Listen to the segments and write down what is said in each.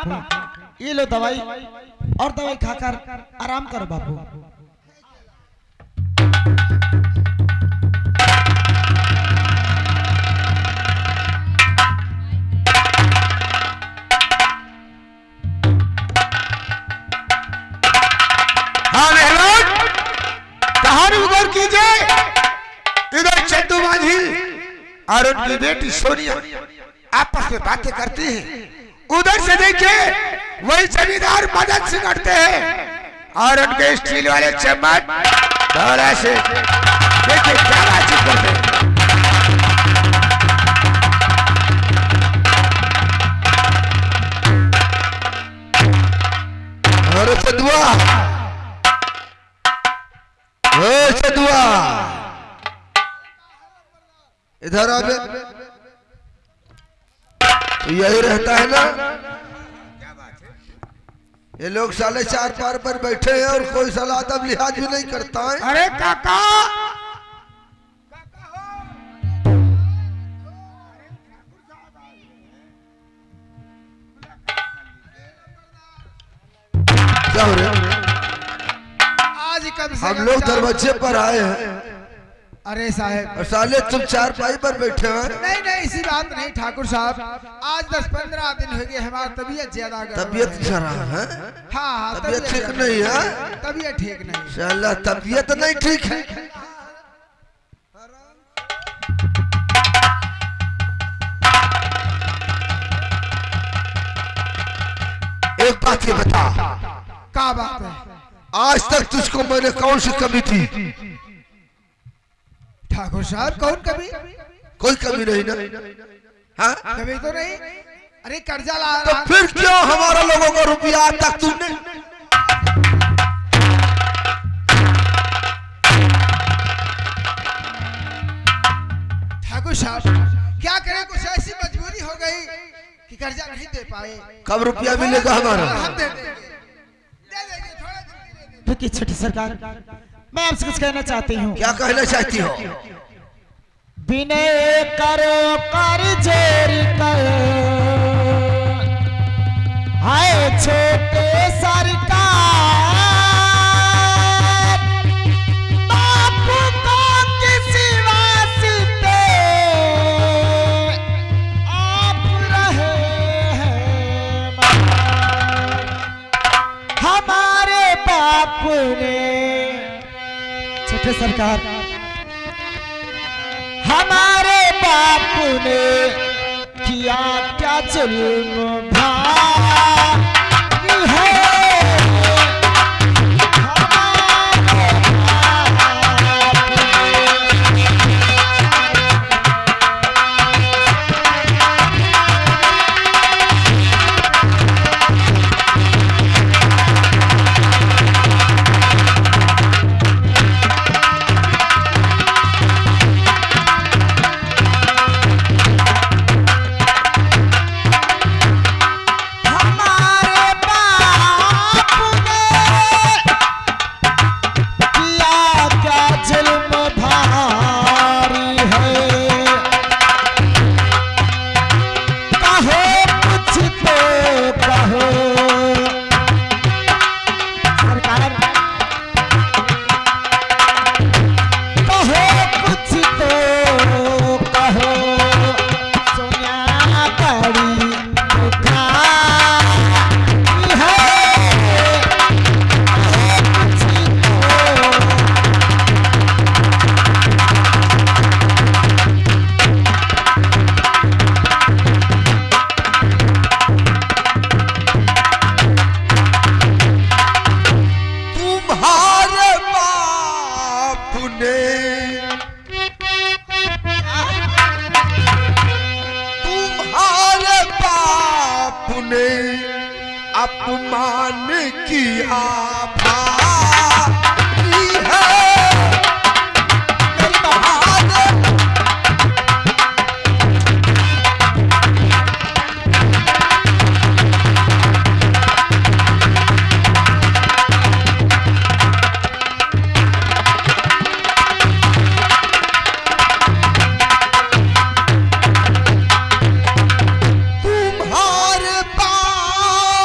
बापू, ये लो दवाई और दवाई खाकर आराम करो बापू। हाँ मेहमान, कहानी गौर कीजिए। इधर चंदू माझी और उनकी बेटी सोनिया आपस में बातें करती हैं। उधर से देखिए वही जमींदार मदद से करते हैं और उनके स्टील वाले चम्मच दौरा से देखिए क्या बातचीत करते हैं। और सदुआ, सदुआ इधर आ गए। यही रहता है ना, ये लोग साले चार पार पर बैठे हैं और कोई साला अदब लिहाज भी नहीं करता है। अरे काका, क्या हो रहा है? आज कब से हम लोग दरवाजे पर आए हैं अरे साहब, और साले तुम चार पाई पर बैठे हैं। नहीं नहीं इसी बात नहीं ठाकुर साहब, आज 10-15 दिन हो गए हमारी तबीयत ज्यादा तबीयत खराब है? हाँ, तबीयत ठीक नहीं है? तबीयत ठीक नहीं। साला तबीयत नहीं ठीक है। एक बात ये बता, क्या बात है? आज तक तुझको मैंने कौन सी कमी थी? ठाकुर साहब कौन कभी? कोई कमी नहीं ना? हाँ? कभी तो नहीं। अरे कर्जा ला तो फिर क्यों हमारा लोगों को रुपया आज तक तूने? ठाकुर साहब क्या करें, कुछ ऐसी मजबूरी हो गई कि कर्जा नहीं दे पाए। कब रुपया मिलेगा हमारा? हम दे देंगे, दे देंगे, थोड़ा दिन दे देंगे। देखिए छोटी सरकार, मैं आपसे कुछ कहना चाहती हूँ। क्या कहना चाहती हो? विनय करो कर जोरी कर, हाय छोटे सरकार, बापू को किसी वास्ते आप रहे हैं महान। हमारे बापू ने, छोटे सरकार, हमारे बापू ने किया क्या जुल्म भारी है। अपमान किया भारी है। तुम्हारे बाप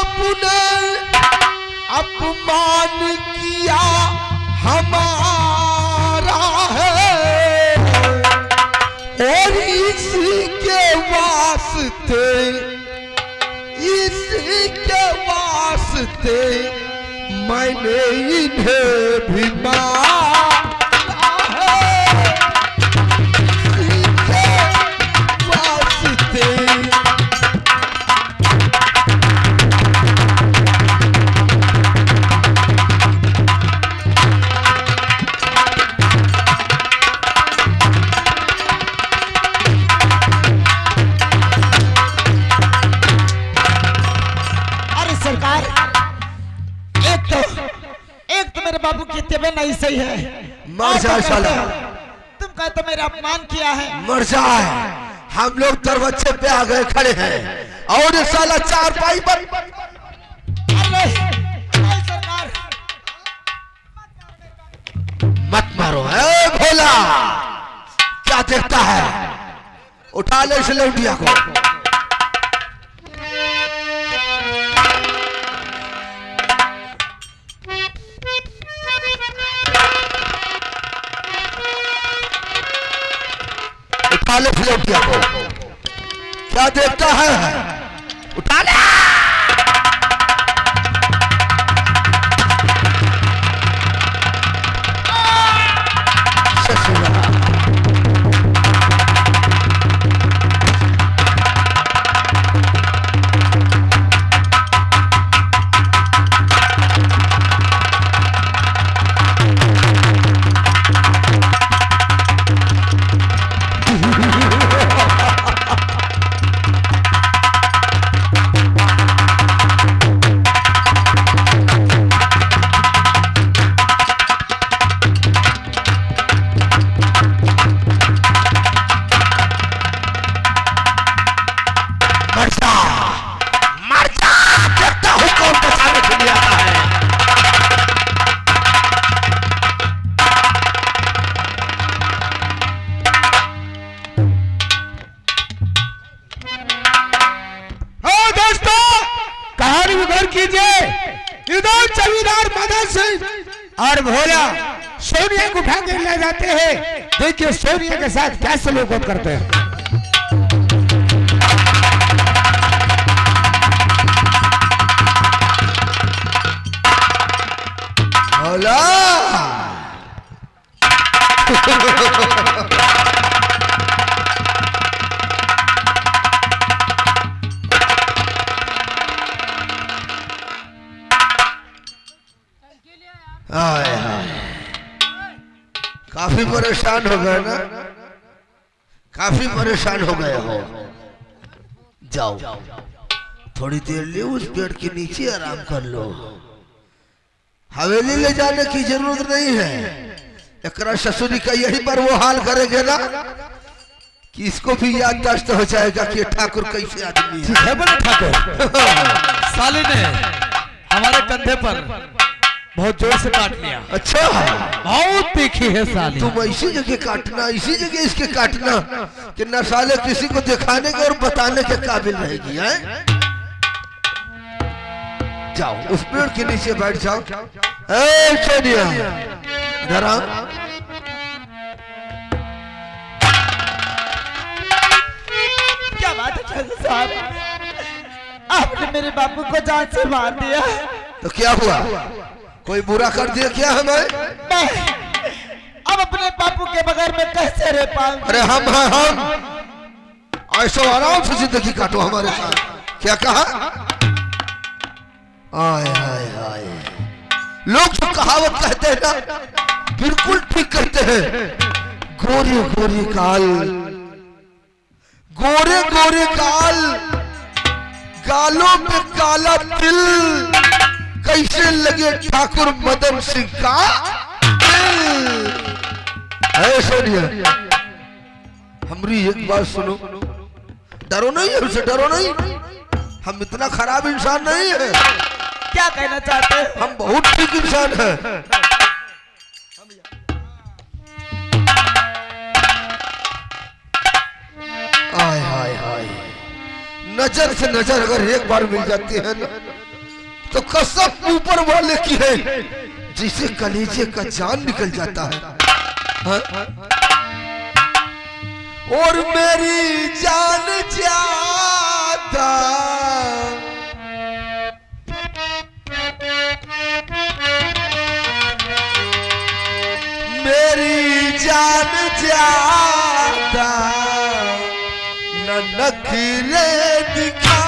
और इसी के वास्ते मैंने इन्हें भी मांगा है, इसी के वास्ते। एक तो मेरे बाबू की तबीयत नहीं सही है। मर जा साला। तुम कहे तो मेरा अपमान किया है। मर जा। हम लोग दरवाजे पे आ गए खड़े हैं और ये साला चारपाई पर। अरे सरकार मत मारो। ए भोला क्या देखता है? उठा ले इस लौंडिया को। उठा ले लौंडिया को। क्या देखता है? उठा ले। इधर जमींदार मदन सिंह और भोला सोनिया को उठा के ले जाते हैं। देखिए सोनिया के साथ क्या सलूक करते हैं। भोला काफी परेशान हो गए ना? काफी परेशान हो गए हो। जाओ थोड़ी देर लिए उस पेड़ के नीचे आराम कर लो। हवेली ले जाने की जरूरत नहीं है। एकरा ससुरी का यही पर वो हाल करेंगे ना कि इसको भी याददाश्त हो जाएगा कि ठाकुर कैसे आदमी है। बोले ठाकुर साली ने हमारे कंधे पर बहुत जोर से काट लिया। अच्छा बहुत तीखी है साली। तुम इसी जगह काटना, इसी जगह इसके काटना कि न साले किसी को दिखाने के और बताने के काबिल रहेगी है? जाओ उस पेड़ के नीचे बैठ जाओ। ए सोनिया इधर आओ। क्या बात है ठाकुर साहब, आपने मेरे बापू को जान से मार दिया। तो क्या हुआ? कोई बुरा कर दिया क्या हमें? नहीं, अब अपने बापू के बगैर में कैसे रह पाऊंगा? अरे हम हैं हम। ऐसा आराम से जिंदगी काटो हमारे साथ। क्या कहा? आए आए आए। लोग जो कहावत कहते हैं ना बिल्कुल ठीक कहते हैं। गोरे गोरे काल, गोरे गोरे काल, गालों पे काला तिल, कैसे लगे ठाकुर मदन सिंह का है? सोनिया हमारी एक बात सुनो। डरो नहीं, हमसे डरो नहीं। हम इतना खराब इंसान नहीं है। क्या कहना चाहते हैं? हम बहुत ठीक इंसान हैं। आय हाय हाय। नजर से नजर अगर एक बार मिल जाती है ना तो कसम ऊपर वाले की है जिसे कलेजे का जान निकल जाता है। हाँ? और मेरी जान ज्यादा मेरी जान ज्यादा न नखरे दिखा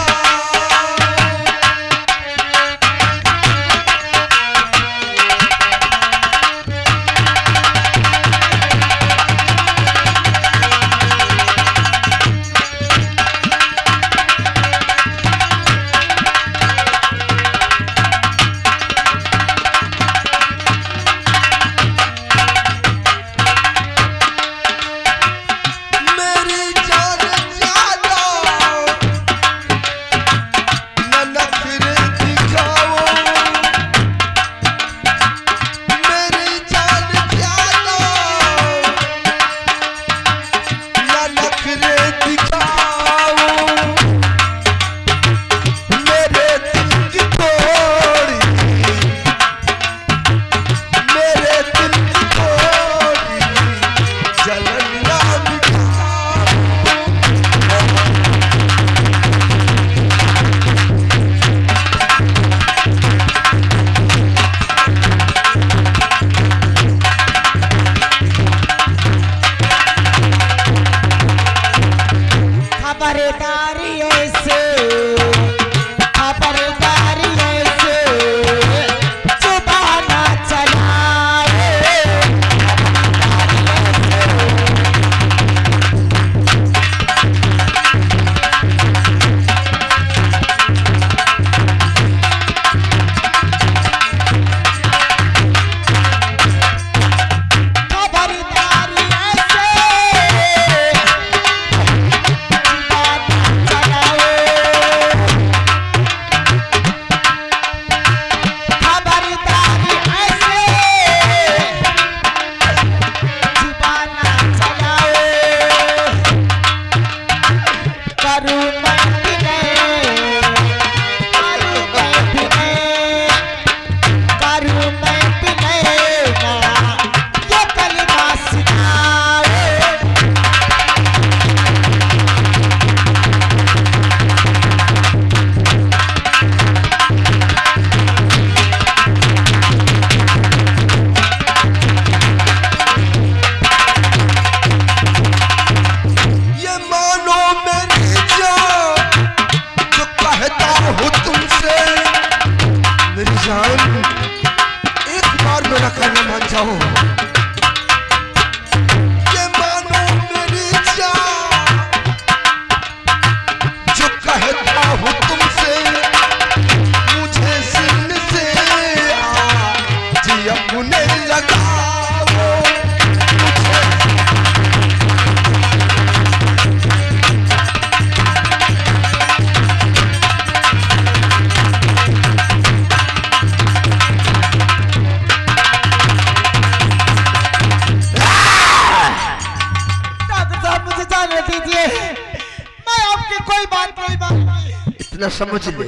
इतना समझ ले,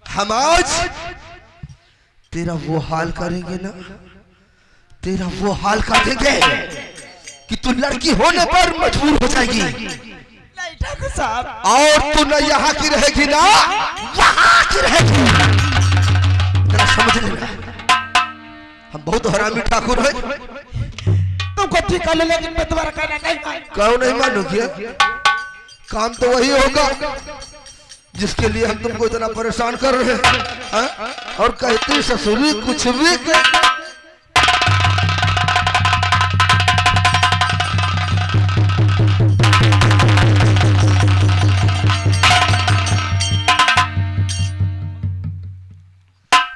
हम आज तेरा वो हाल करेंगे ना, तेरा वो हाल कर देंगे कि तू लड़की होने पर मजबूर हो जाएगी। नहीं ठाकुर साहब, और तू न यहाँ की रहेगी ना वहाँ की रहेगी। तेरा समझ लेना, हम बहुत हरामी ठाकुर है। तुमको ठीक कर ले, लेकिन मैं तुम्हारा कहना नहीं मानूंगा। क्यों नहीं मानोगे? काम तो वही होगा जिसके लिए हम तुमको इतना परेशान कर रहे हैं। और कहती ससुरी कुछ भी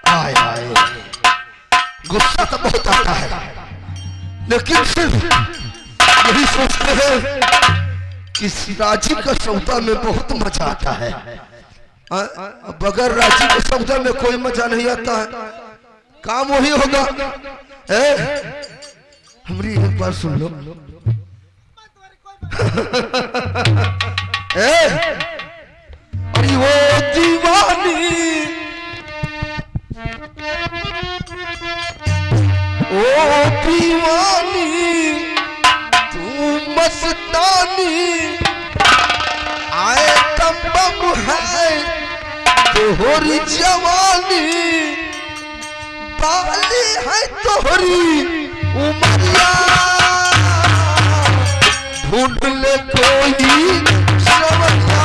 आए आए, गुस्सा तो बहुत आता है, लेकिन सिर्फ यही सोचते हैं कि राजी का सौदा में बहुत मजा आता है। बगैर राजी के सौदा में कोई मजा नहीं आता है। काम वही होगा। हमारी एक बार सुन लो। अरे वो दीवानी, ओ दीवानी, तू मस्त मस्तानी आए तम बम है तोहरी जवानी बाली है तोहरी उमरिया ढूंढ ले कोई सवरिया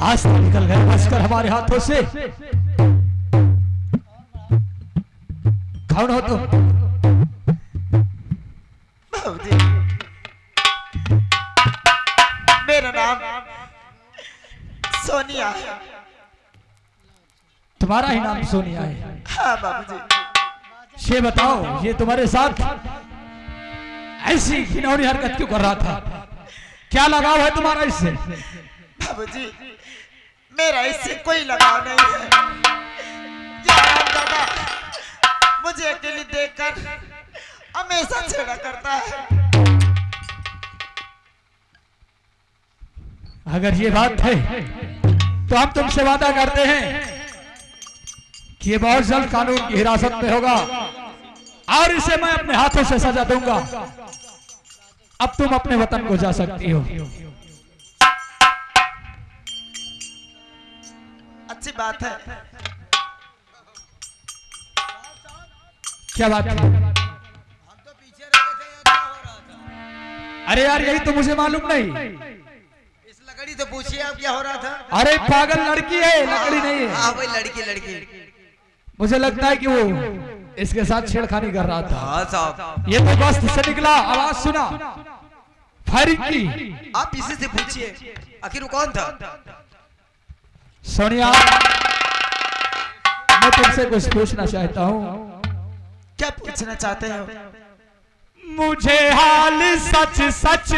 आज तो निकल गए बचकर हमारे हाथों से। कौन हो तुम? बाबूजी, मेरा नाम सोनिया है। तुम्हारा ही नाम सोनिया है? हाँ बाबूजी। ये बताओ, ये तुम्हारे साथ ऐसी घिनौनी हरकत क्यों कर रहा था? क्या लगाव है तुम्हारा इससे? बाबूजी, मेरा इससे कोई लगाव नहीं है। ये राम दादा मुझे अकेली देखकर हमेशा छेड़ा करता है। अगर ये बात है तो हम तुमसे वादा करते हैं कि ये बहुत जल्द कानून की हिरासत में होगा और इसे मैं अपने हाथों से सजा दूंगा। अब तुम अपने वतन को जा सकती हो। अच्छी बात है। क्या बात है? अरे यार, यही तो मुझे मालूम नहीं। इस लकड़ी तो पूछिए आप क्या हो रहा था। अरे पागल लड़की है, लकड़ी नहीं है। हाँ भाई, लड़की। मुझे लगता है कि वो इसके साथ छेड़खानी कर रहा था। हाँ साहब, ये तो गश्त से निकला, आवाज सुना, फायरिंग की। आप इसी से पूछिए आखिर वो कौन था। सोनिया, मैं तुमसे कुछ पूछना चाहता हूँ। क्या पूछना चाहते हो? मुझे हाल सच सच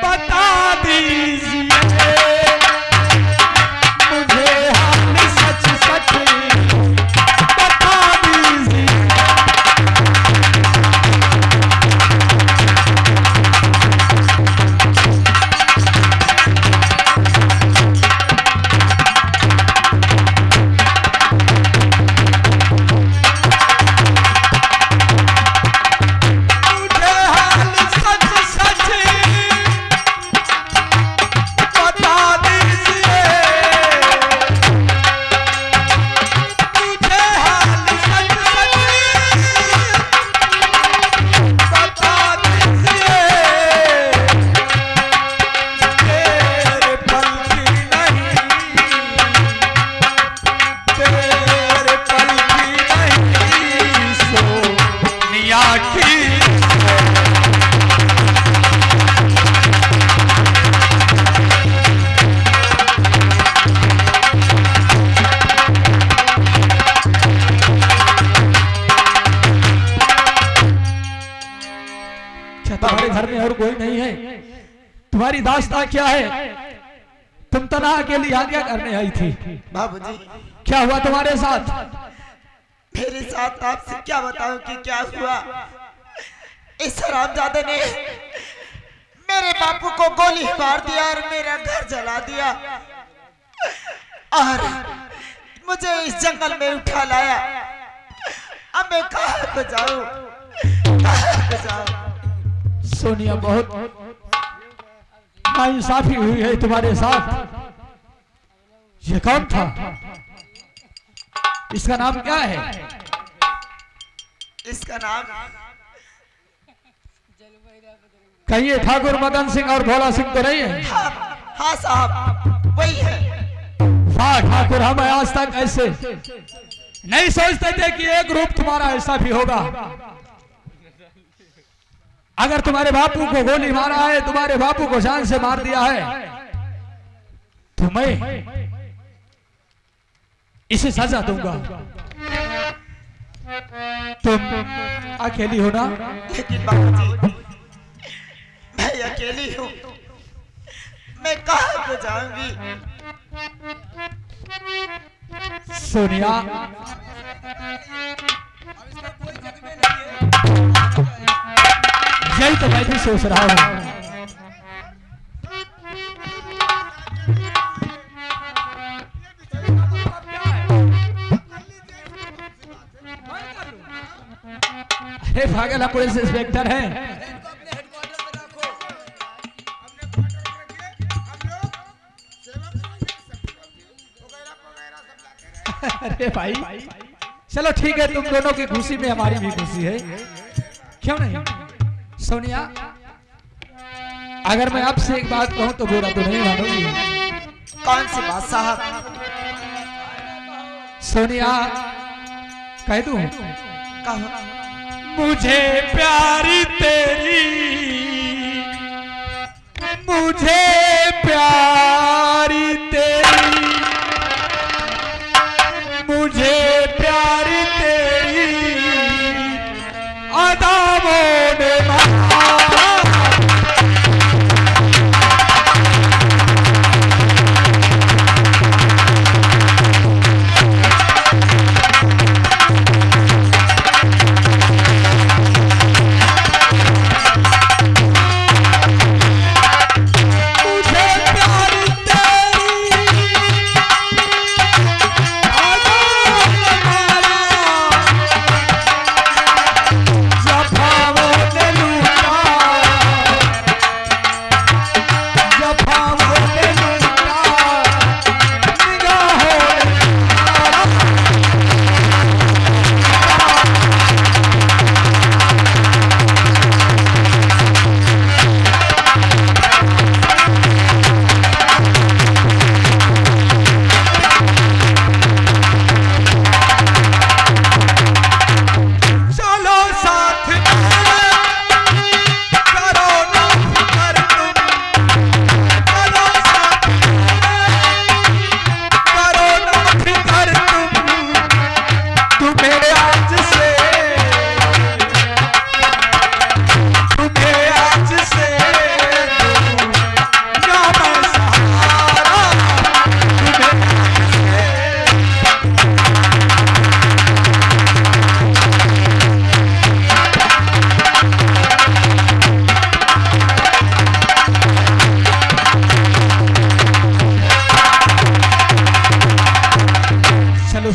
बता दीजिए। मुझे हाल सच सच बता दीजिए। घर में और कोई नहीं है। तुम्हारी दास्तां क्या है? तुम तन्हा अकेली यहाँ क्या करने आई थी? बाबूजी, क्या हुआ तुम्हारे साथ? मेरे साथ आपसे क्या बताऊं कि क्या हुआ। इस हरामजादे ने मेरे बापू को गोली मार दिया और मेरा घर जला दिया और मुझे इस जंगल में उठा लाया। अब मैं कहाँ को जाऊं, कहाँ को जाऊं? सोनिया, बहुत नाइंसाफी हुई है तुम्हारे साथ। ये कौन था? इसका नाम क्या है? इसका नाम कहिए ठाकुर मदन सिंह और भोला सिंह तो नहीं है? हाँ साहब, वही है। वाह ठाकुर, हम आज तक ऐसे नहीं सोचते थे कि एक रूप तुम्हारा ऐसा भी होगा। अगर तुम्हारे बापू को गोली मारा है, तुम्हारे बापू को जान से मार दिया है, तो मैं इसे सजा दूंगा। तुम अकेली हो ना? लेकिन बाबूजी, मैं अकेली हूँ, मैं कहाँ को जाऊंगी? सोनिया, यही तो मैं भी सोच रहा हूँ। अरे पागल, हम पुलिस इंस्पेक्टर हैं। अरे भाई चलो ठीक है, तुम दोनों की खुशी में हमारी भी खुशी है, क्यों नहीं? सोनिया, अगर मैं आपसे एक बात कहूं तो बुरा तो नहीं मानोगी? कौन सी बात साहब? सोनिया, कह दूं? कहो। मुझे प्यारी तेरी, मुझे प्यारी तेरी, मुझे प्यारी तेरी अदाओं ने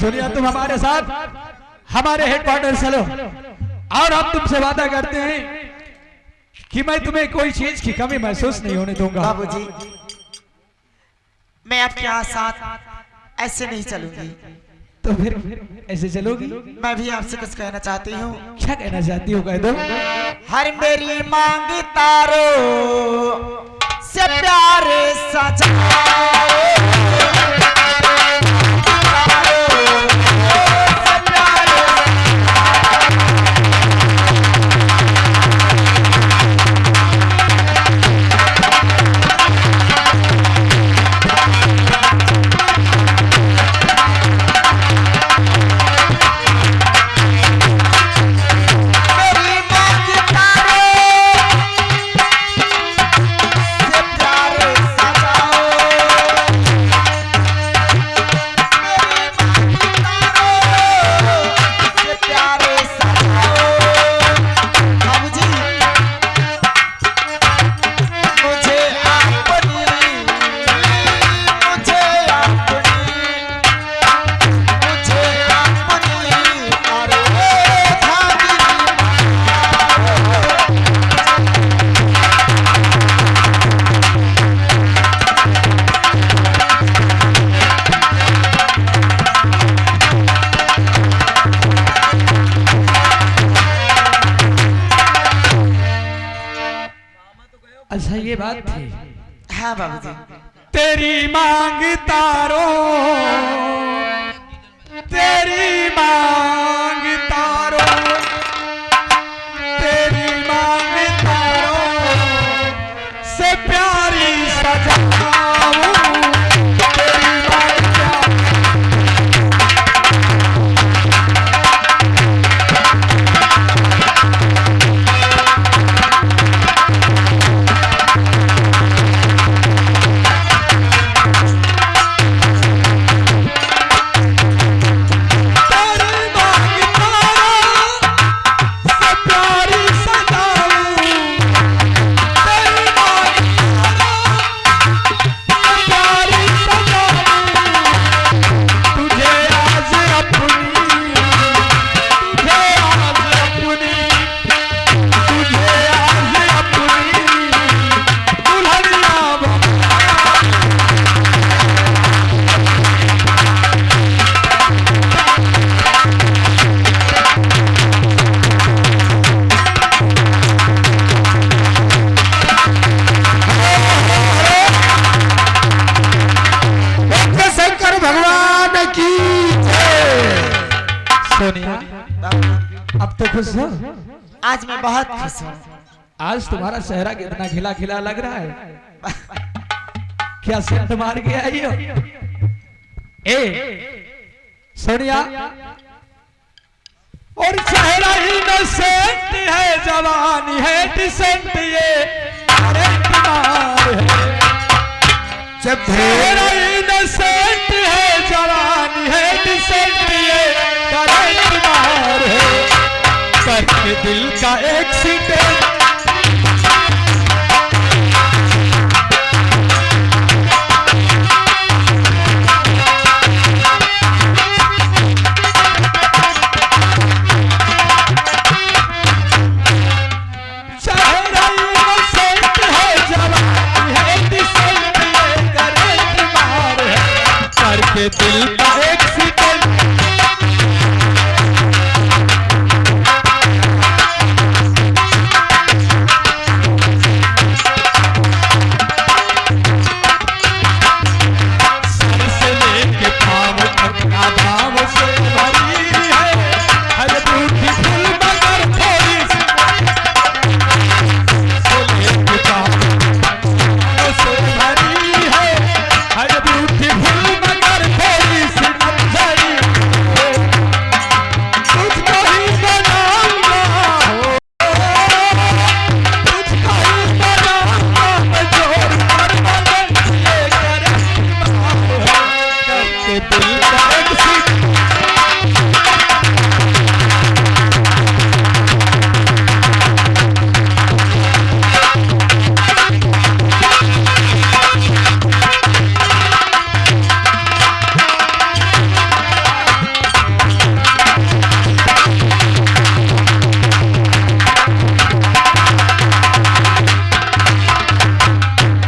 सोनिया, तुम हमारे साथ हमारे हेडक्वार्टर चलो और हम तुमसे वादा करते हैं कि मैं तुम्हें कोई चीज की कमी महसूस नहीं होने दूंगा। बाबूजी, मैं आपके यहाँ साथ ऐसे नहीं चलूंगी। तो फिर ऐसे चलोगी? मैं भी आपसे कुछ कहना चाहती हूँ। क्या कहना चाहती हो, कह दो। हर मेरी मांग तारो से प्यार सजाओ। अच्छा ये बात थी। हाँ बाबूजी। तेरी मांग तारो, तेरी मांग तारो, तेरी मांग तारो से प्यारी सजाऊं, तेरी मांग सोनिया, अब तो खुश हो? आज मैं बहुत खुश हूँ। आज तुम्हारा चेहरा कितना खिला खिला लग रहा है। क्या सेंट मार के आई हो? सोनिया, और चेहरा ही न सेंट है, जवानी है डिसेंट, ये करंट मार है। जब चेहरा ही न सेंट है, जवानी है डिसेंट, ये करंट मार है। करके दिल का एक्सीडेंट